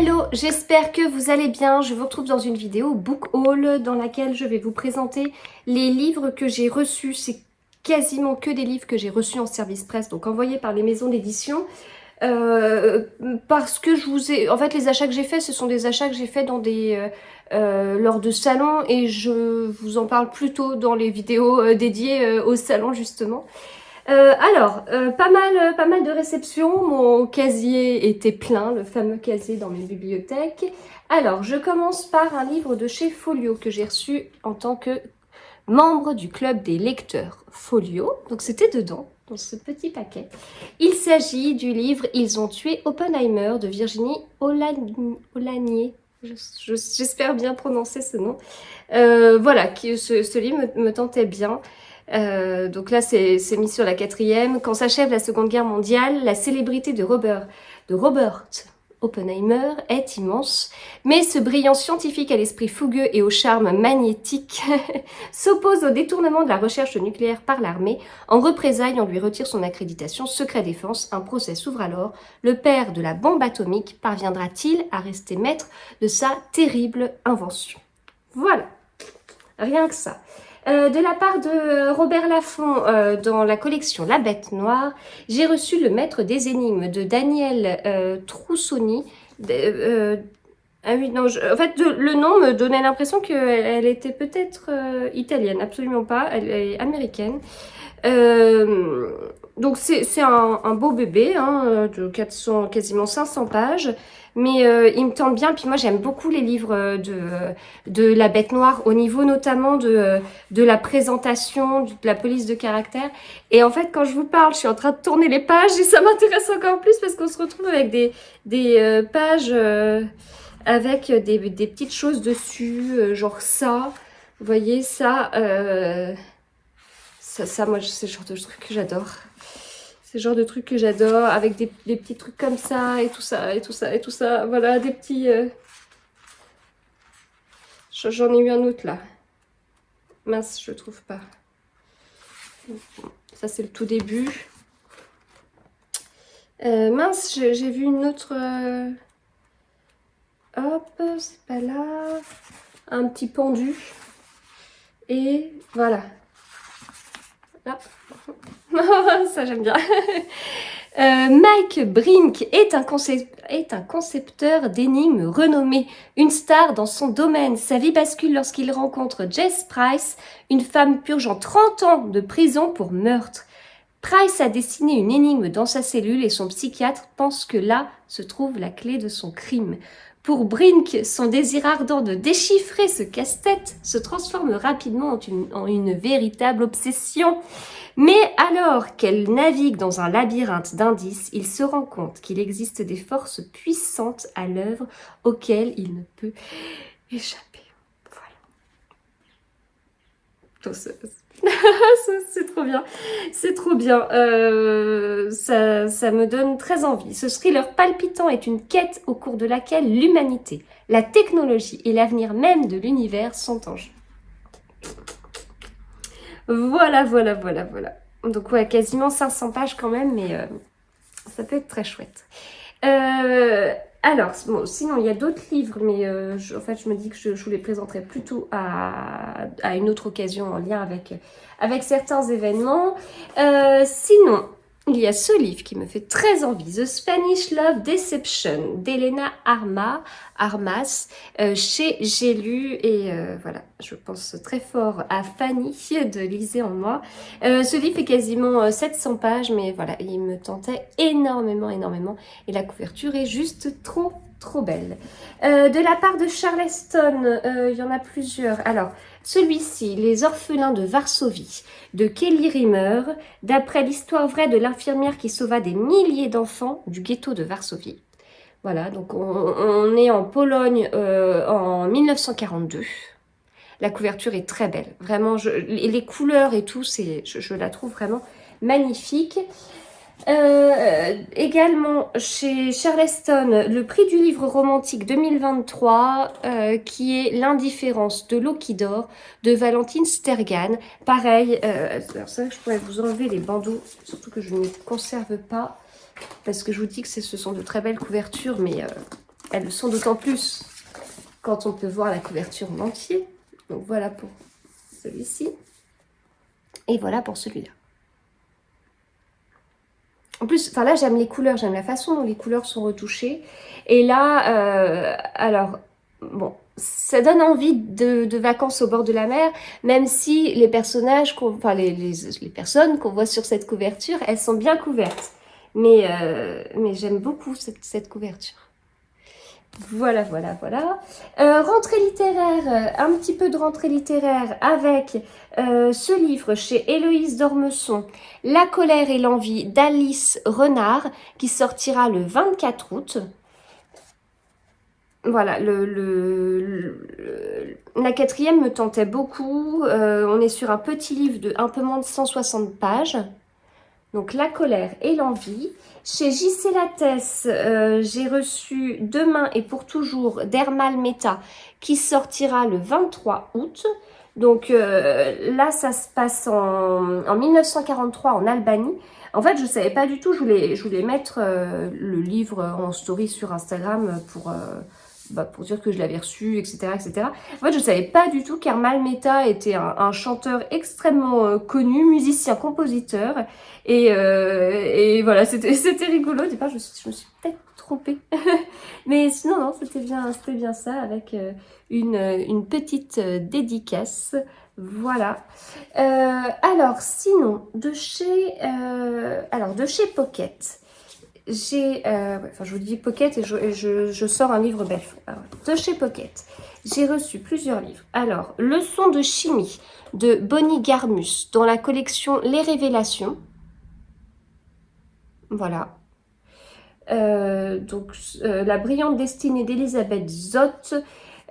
Hello, j'espère que vous allez bien. Je vous retrouve dans une vidéo book haul dans laquelle je vais vous présenter les livres que j'ai reçus. C'est quasiment que des livres que j'ai reçus en service presse, donc envoyés par les maisons d'édition. Parce que je vous ai... En fait, les achats que j'ai faits, ce sont des achats que j'ai faits dans des... lors de salons, et je vous en parle plutôt dans les vidéos dédiées au salon justement. Pas mal de réceptions. Mon casier était plein, le fameux casier dans mes bibliothèques. Alors, je commence par un livre de chez Folio que j'ai reçu en tant que membre du club des lecteurs Folio. Donc, c'était dedans, dans ce petit paquet. Il s'agit du livre « Ils ont tué Oppenheimer » de Virginie Olanier. J'espère bien prononcer ce nom. Voilà, ce livre me tentait bien. Donc là, c'est mis sur la 4e. Quand s'achève la Seconde Guerre mondiale, la célébrité de Robert Oppenheimer est immense, mais ce brillant scientifique à l'esprit fougueux et au charme magnétique s'oppose au détournement de la recherche nucléaire par l'armée. En représailles, on lui retire son accréditation secret défense. Un procès s'ouvre alors. Le père de la bombe atomique parviendra-t-il à rester maître de sa terrible invention? Voilà, rien que ça. De la part de Robert Laffont, dans la collection La Bête Noire, j'ai reçu Le Maître des Énigmes de Daniel Troussoni. Ah oui, non, en fait, le nom me donnait l'impression qu'elle était peut-être italienne, absolument pas, elle est américaine. Donc c'est un beau bébé, hein, de 400, quasiment 500 pages, mais il me tente bien. Puis moi j'aime beaucoup les livres de La Bête Noire, au niveau notamment de la présentation, de la police de caractère. Et en fait, quand je vous parle, je suis en train de tourner les pages et ça m'intéresse encore plus parce qu'on se retrouve avec des pages avec des petites choses dessus, genre ça, vous voyez ça. Ça, moi, c'est le genre de truc que j'adore. C'est le genre de truc que j'adore, avec des petits trucs comme ça, et tout ça, et tout ça, et tout ça. Voilà, des petits... J'en ai eu un autre, là. Mince, je le trouve pas. Ça, c'est le tout début. Mince, j'ai vu une autre... Hop, c'est pas là. Un petit pendu. Et voilà. Ah. Ça j'aime bien. Mike Brink est un concepteur d'énigmes renommé, une star dans son domaine. Sa vie bascule lorsqu'il rencontre Jess Price, une femme purgeant 30 ans de prison pour meurtre. Price a dessiné une énigme dans sa cellule et son psychiatre pense que là se trouve la clé de son crime. Pour Brink, son désir ardent de déchiffrer ce casse-tête se transforme rapidement en une véritable obsession. Mais alors qu'elle navigue dans un labyrinthe d'indices, il se rend compte qu'il existe des forces puissantes à l'œuvre auxquelles il ne peut échapper. Voilà. C'est trop bien. C'est trop bien. Ça me donne très envie. Ce thriller palpitant est une quête au cours de laquelle l'humanité, la technologie et l'avenir même de l'univers sont en jeu. Voilà. Donc ouais, quasiment 500 pages quand même, mais ça peut être très chouette. Alors, bon, sinon il y a d'autres livres, mais en fait je me dis que je vous les présenterai plutôt à une autre occasion en lien avec certains événements. Sinon, il y a ce livre qui me fait très envie, The Spanish Love Deception d'Elena Armas, chez J'ai lu, et voilà, je pense très fort à Fanny de Lisez en moi. Ce livre fait quasiment 700 pages, mais voilà, il me tentait énormément, et la couverture est juste trop belle. De la part de Charleston, il y en a plusieurs. Alors, celui-ci, Les orphelins de Varsovie, de Kelly Rimmer, d'après l'histoire vraie de l'infirmière qui sauva des milliers d'enfants du ghetto de Varsovie. Voilà, donc on est en Pologne en 1942. La couverture est très belle. Vraiment, les couleurs et tout, je la trouve vraiment magnifique. Également chez Charleston, le prix du livre romantique 2023, qui est L'indifférence de l'eau qui dort de Valentine Stergan. Pareil, alors c'est vrai que je pourrais vous enlever les bandeaux, surtout que je ne les conserve pas, parce que je vous dis que ce sont de très belles couvertures, mais elles le sont d'autant plus quand on peut voir la couverture en entier. Donc voilà pour celui-ci. Et voilà pour celui-là. En plus, enfin là, j'aime les couleurs, j'aime la façon dont les couleurs sont retouchées. Et là, alors, bon, ça donne envie de vacances au bord de la mer, même si les personnages, enfin les personnes qu'on voit sur cette couverture, elles sont bien couvertes. Mais j'aime beaucoup cette couverture. Voilà, voilà, voilà. Rentrée littéraire, un petit peu de rentrée littéraire avec ce livre chez Héloïse d'Ormesson, La colère et l'envie d'Alice Renard, qui sortira le 24 août. Voilà, la quatrième me tentait beaucoup. On est sur un petit livre de un peu moins de 160 pages. Donc, La colère et l'envie. Chez J.C. Lattès, j'ai reçu Demain et pour toujours d'Hermal Meta qui sortira le 23 août. Donc là, ça se passe en 1943 en Albanie. En fait, je ne savais pas du tout, je voulais mettre le livre en story sur Instagram pour dire que je l'avais reçu, etc., etc. En fait, je ne savais pas du tout qu'Hermal Meta était un chanteur extrêmement connu, musicien, compositeur. Et voilà, c'était rigolo. Au départ, je me suis peut-être trompée. Mais sinon, non, c'était bien ça, avec une petite dédicace. Voilà. Alors, sinon, de chez Pocket, j'ai... enfin, je vous dis Pocket et je sors un livre Belfond. Alors, de chez Pocket, j'ai reçu plusieurs livres. Alors, Leçons de chimie de Bonnie Garmus dans la collection Les Révélations. Voilà. La brillante destinée d'Elisabeth Zott.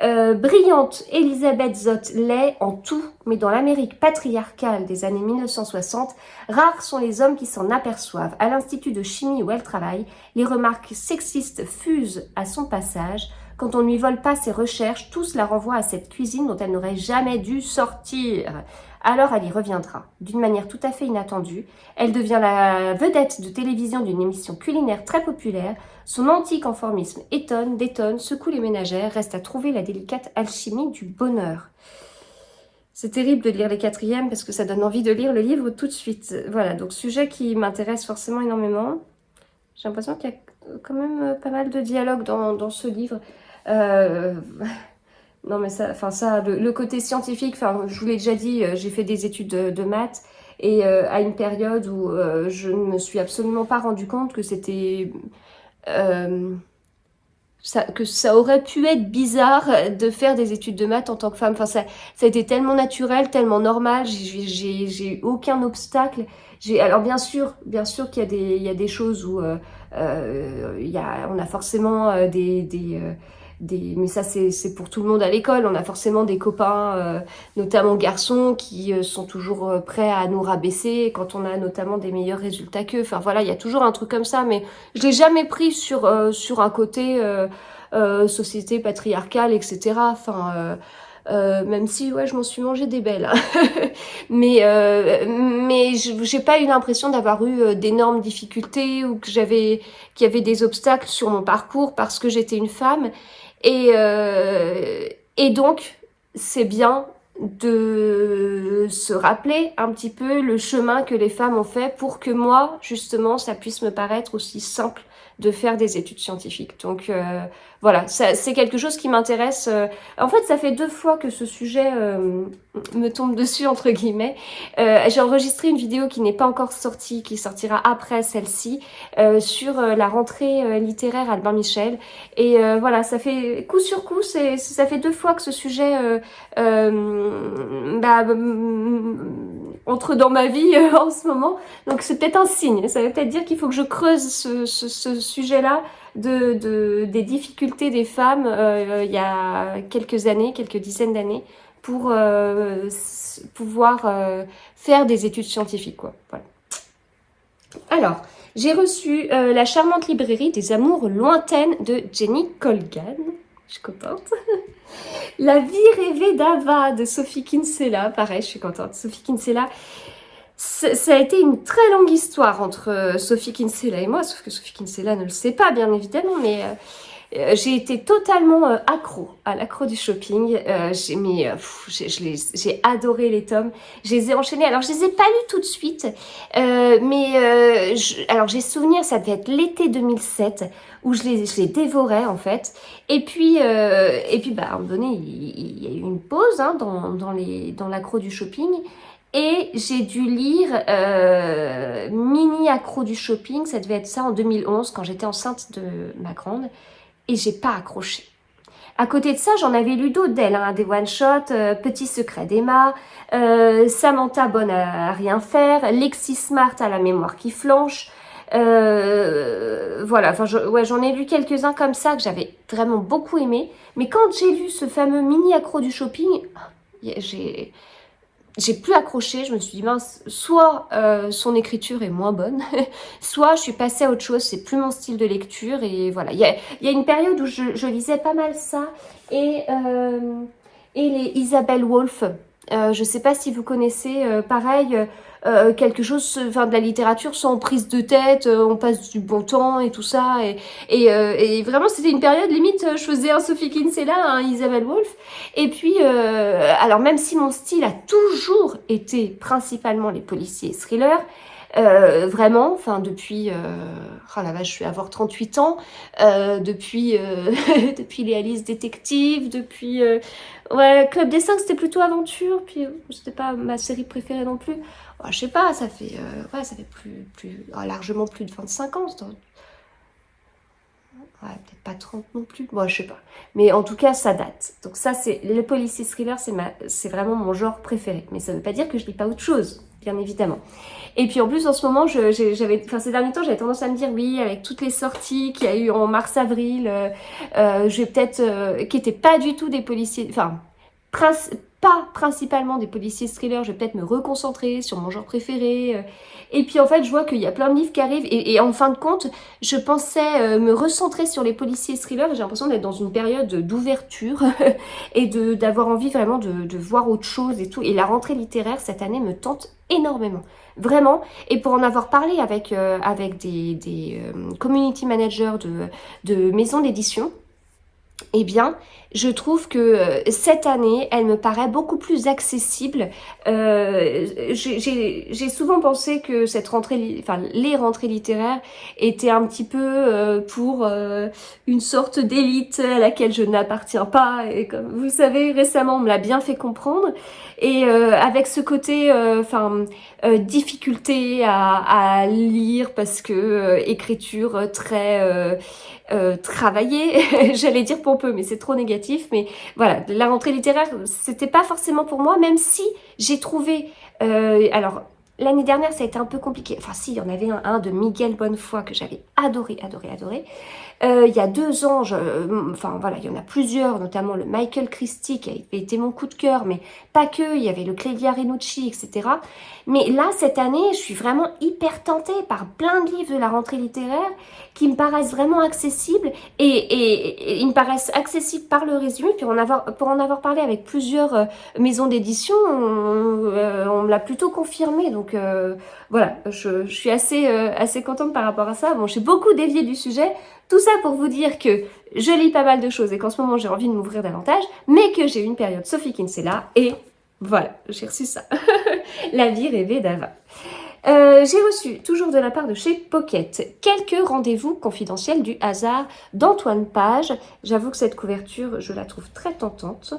Brillante Elisabeth Zott l'est en tout, mais dans l'Amérique patriarcale des années 1960, rares sont les hommes qui s'en aperçoivent. À l'Institut de chimie où elle travaille, les remarques sexistes fusent à son passage. Quand on ne lui vole pas ses recherches, tous la renvoient à cette cuisine dont elle n'aurait jamais dû sortir. Alors elle y reviendra, d'une manière tout à fait inattendue. Elle devient la vedette de télévision d'une émission culinaire très populaire. Son anti-conformisme détonne, secoue les ménagères, reste à trouver la délicate alchimie du bonheur. C'est terrible de lire les quatrièmes parce que ça donne envie de lire le livre tout de suite. Voilà, donc sujet qui m'intéresse forcément énormément. J'ai l'impression qu'il y a quand même pas mal de dialogues dans ce livre. Non mais le côté scientifique, je vous l'ai déjà dit, j'ai fait des études de maths et à une période où je ne me suis absolument pas rendu compte que c'était... que ça aurait pu être bizarre de faire des études de maths en tant que femme. Enfin, ça a été tellement naturel, tellement normal, j'ai aucun obstacle. Alors bien sûr qu'il y a des choses où on a forcément mais ça c'est pour tout le monde à l'école, on a forcément des copains, notamment garçons, qui sont toujours prêts à nous rabaisser quand on a notamment des meilleurs résultats qu'eux. Enfin voilà, il y a toujours un truc comme ça, mais je l'ai jamais pris sur un côté société patriarcale, etc. Enfin, même si ouais, je m'en suis mangé des belles. mais j'ai pas eu l'impression d'avoir eu d'énormes difficultés ou qu'il y avait des obstacles sur mon parcours parce que j'étais une femme. Et donc, c'est bien de se rappeler un petit peu le chemin que les femmes ont fait pour que moi, justement, ça puisse me paraître aussi simple de faire des études scientifiques. Donc voilà, c'est quelque chose qui m'intéresse. En fait, ça fait 2 fois que ce sujet me tombe dessus, entre guillemets. J'ai enregistré une vidéo qui n'est pas encore sortie, qui sortira après celle-ci, sur la rentrée littéraire Albin Michel. Et voilà, ça fait coup sur coup, ça fait 2 fois que ce sujet entre dans ma vie en ce moment. Donc c'est peut-être un signe. Ça veut peut-être dire qu'il faut que je creuse ce sujet-là des difficultés des femmes il y a quelques années, quelques dizaines d'années, pour pouvoir faire des études scientifiques, quoi. Voilà. Alors, j'ai reçu La charmante librairie des amours lointaines de Jenny Colgan. Je suis contente. La vie rêvée d'Ava de Sophie Kinsella. Pareil, je suis contente. Sophie Kinsella. Ça a été une très longue histoire entre Sophie Kinsella et moi, sauf que Sophie Kinsella ne le sait pas, bien évidemment, mais j'ai été totalement accro à l'accro du shopping. J'ai adoré les tomes. Je les ai enchaînés. Alors, je les ai pas lus tout de suite, alors j'ai souvenir, ça devait être l'été 2007 où je les dévorais en fait. Bah, à un moment donné, il y a eu une pause hein, dans l'accro du shopping. Et j'ai dû lire Mini accro du shopping, ça devait être ça en 2011 quand j'étais enceinte de ma grande. Et j'ai pas accroché. À côté de ça, j'en avais lu d'autres d'elle, hein, des one-shots, Petit secret d'Emma, Samantha bonne à rien faire, Lexi Smart à la mémoire qui flanche. Voilà, enfin, j'en ai lu quelques-uns comme ça que j'avais vraiment beaucoup aimé. Mais quand j'ai lu ce fameux mini accro du shopping, j'ai plus accroché, je me suis dit mince, soit son écriture est moins bonne, soit je suis passée à autre chose, c'est plus mon style de lecture et voilà. Il y a une période où je lisais pas mal ça et les Isabelle Wolf. Je sais pas si vous connaissez, pareil, quelque chose, enfin de la littérature sans prise de tête, on passe du bon temps et tout ça et vraiment c'était une période limite, je faisais un Sophie Kinsella, un Isabelle Wolf. Et puis, alors même si mon style a toujours été principalement les policiers et thrillers, vraiment, enfin depuis, oh la vache, je vais avoir 38 ans, depuis, depuis les Alice Détectives, depuis, ouais, Club des 5 c'était plutôt aventure, puis c'était pas ma série préférée non plus. Oh, je sais pas, ouais, ça fait largement plus de 25 ans, ouais, peut-être pas 30 non plus. Moi, je sais pas. Mais en tout cas, ça date. Donc ça, c'est le policier thriller, c'est vraiment mon genre préféré. Mais ça veut pas dire que je lis pas autre chose, bien évidemment. Et puis en plus, en ce moment, ces derniers temps, j'avais tendance à me dire, oui, avec toutes les sorties qu'il y a eu en mars-avril, je vais peut-être, qui n'étaient pas du tout des policiers, enfin, pas principalement des policiers thrillers, je vais peut-être me reconcentrer sur mon genre préféré. Et puis en fait, je vois qu'il y a plein de livres qui arrivent et en fin de compte, je pensais me recentrer sur les policiers thrillers et j'ai l'impression d'être dans une période d'ouverture et d'avoir envie vraiment de voir autre chose et tout. Et la rentrée littéraire cette année me tente énormément. Vraiment. Et pour en avoir parlé avec des community managers de maisons d'édition, eh bien, je trouve que cette année, elle me paraît beaucoup plus accessible. J'ai souvent pensé que cette rentrée, enfin les rentrées littéraires étaient un petit peu pour une sorte d'élite à laquelle je n'appartiens pas. Et comme vous le savez, récemment, on me l'a bien fait comprendre. Et avec ce côté, difficulté à lire parce que écriture très travaillée, j'allais dire pompeux, mais c'est trop négatif. Mais voilà, la rentrée littéraire, c'était pas forcément pour moi, même si j'ai trouvé, alors l'année dernière, ça a été un peu compliqué. Enfin, si, il y en avait un de Miguel Bonnefoy que j'avais adoré, adoré, adoré. Il y a 2 ans, enfin voilà, il y en a plusieurs, notamment le Michael Christie qui a été mon coup de cœur, mais pas que, il y avait le Clélia Renucci, etc. Mais là, cette année, je suis vraiment hyper tentée par plein de livres de la rentrée littéraire qui me paraissent vraiment accessibles et ils me paraissent accessibles par le résumé. Puis pour en avoir parlé avec plusieurs maisons d'édition, on me l'a plutôt confirmé. Donc voilà, je suis assez contente par rapport à ça. Bon, j'ai beaucoup dévié du sujet. Tout ça pour vous dire que je lis pas mal de choses et qu'en ce moment j'ai envie de m'ouvrir davantage, mais que j'ai eu une période Sophie Kinsella et voilà, j'ai reçu ça. La vie rêvée d'Ava. J'ai reçu, toujours de la part de chez Pocket, quelques rendez-vous confidentiels du hasard d'Antoine Page. J'avoue que cette couverture, je la trouve très tentante.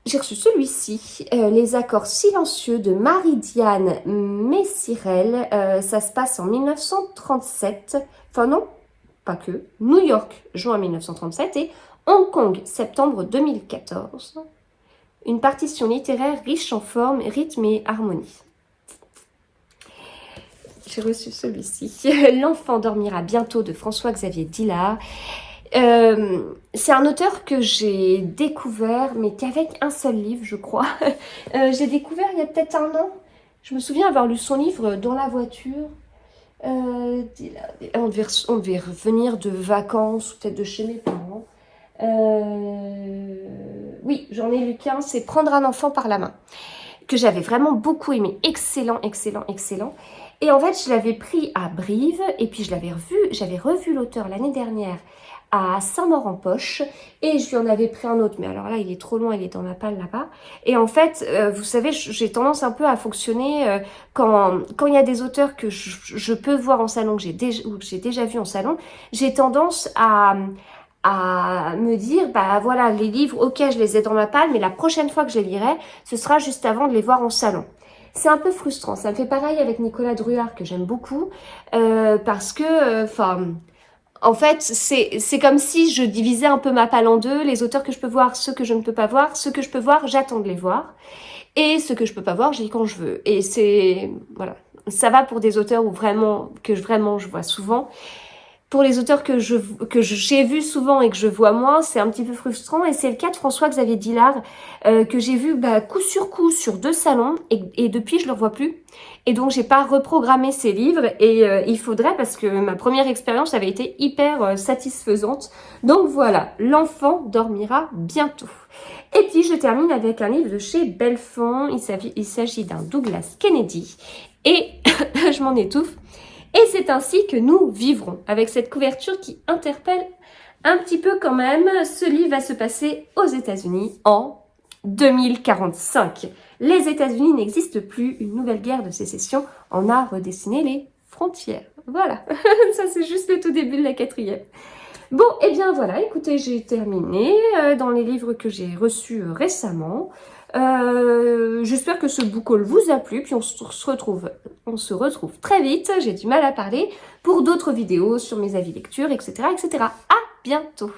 J'ai reçu celui-ci, Les accords silencieux de Marie-Diane Messirel. Ça se passe en 1937. Enfin non, pas que. New York, juin 1937 et Hong Kong, septembre 2014. Une partition littéraire riche en forme, rythme et harmonie. J'ai reçu celui-ci. L'enfant dormira bientôt de François-Xavier Dillard. C'est un auteur que j'ai découvert, mais qu'avec un seul livre, je crois. J'ai découvert il y a peut-être 1 an. Je me souviens avoir lu son livre dans la voiture. On devait revenir de vacances ou peut-être de chez mes parents. Oui, j'en ai lu qu'un, c'est Prendre un enfant par la main, que j'avais vraiment beaucoup aimé. Excellent, excellent, excellent. Et en fait, je l'avais pris à Brive et puis j'avais revu l'auteur l'année dernière à Saint-Maur-en-Poche et je lui en avais pris un autre, mais alors là il est trop loin, il est dans la palle là-bas. Et en fait, vous savez, j'ai tendance un peu à fonctionner quand il y a des auteurs que je peux voir en salon, ou que j'ai déjà vu en salon, j'ai tendance à me dire, bah voilà, les livres, ok, je les ai dans ma palle, mais la prochaine fois que je les lirai, ce sera juste avant de les voir en salon. C'est un peu frustrant, ça me fait pareil avec Nicolas Druard que j'aime beaucoup, parce que, en fait, c'est comme si je divisais un peu ma palle en deux, les auteurs que je peux voir, ceux que je ne peux pas voir, ceux que je peux voir, j'attends de les voir, et ceux que je peux pas voir, je lis quand je veux. Et c'est, voilà, ça va pour des auteurs que vraiment je vois souvent. Pour les auteurs que j'ai vus souvent et que je vois moins, c'est un petit peu frustrant. Et c'est le cas de François-Xavier Dillard, que j'ai vu coup sur coup sur 2 salons. Et depuis, je ne le revois plus. Et donc, j'ai pas reprogrammé ses livres. Et il faudrait, parce que ma première expérience avait été hyper satisfaisante. Donc voilà, l'enfant dormira bientôt. Et puis, je termine avec un livre de chez Belfond. Il s'agit d'un Douglas Kennedy. Et je m'en étouffe. Et c'est ainsi que nous vivrons, avec cette couverture qui interpelle un petit peu quand même. Ce livre va se passer aux États-Unis en 2045. Les États-Unis n'existent plus, une nouvelle guerre de sécession en a redessiné les frontières. Voilà, ça c'est juste le tout début de la 4e. Bon, et bien voilà, écoutez, j'ai terminé dans les livres que j'ai reçus récemment. J'espère que ce book haul vous a plu, puis on se retrouve très vite, j'ai du mal à parler, pour d'autres vidéos sur mes avis lecture, etc., etc. À bientôt!